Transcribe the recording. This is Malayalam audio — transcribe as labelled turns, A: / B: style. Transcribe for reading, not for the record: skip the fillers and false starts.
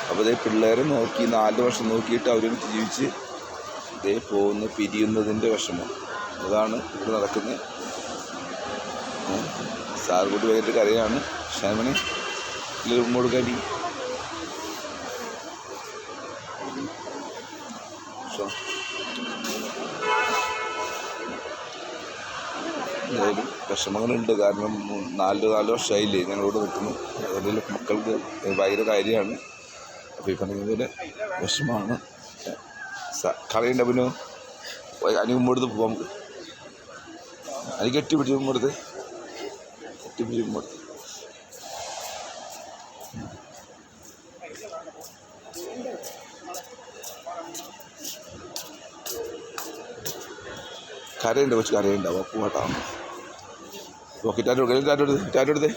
A: അപ്പോൾ ഇതേ പിള്ളേരെ നോക്കി 4 വർഷം നോക്കിയിട്ട് അവരൊരു ജീവിച്ച് ഇതേ പോകുന്നു, പിരിയുന്നതിൻ്റെ വിഷമം. അതാണ് ഇവിടെ നടക്കുന്നത്. സാർ കൂട്ടി ഭയങ്കര കരയാണ്. ഷാമിനെ കൊടുക്കാടി എന്തായാലും വിഷമങ്ങളുണ്ട്. കാരണം 4 വർഷമായില്ലേ ഞങ്ങളിവിടെ നിൽക്കുന്നു. അതിൽ മക്കൾക്ക് ഭയങ്കര കാര്യമാണ്. അപ്പോൾ ഈ പറഞ്ഞ പോലെ വിഷമമാണ്. കളയുണ്ട്. പിന്നെ മുമ്പോടുത്ത് പോകാം. നമുക്ക് അത് കെട്ടിപ്പിടിച്ച് മുമ്പോടുത്ത് കരയുണ്ട്, കൊച്ചു കരയുണ്ടാവും. പോകട്ടാ. ഓക്കെ, ടാറ്റ കൊടുത്തേ.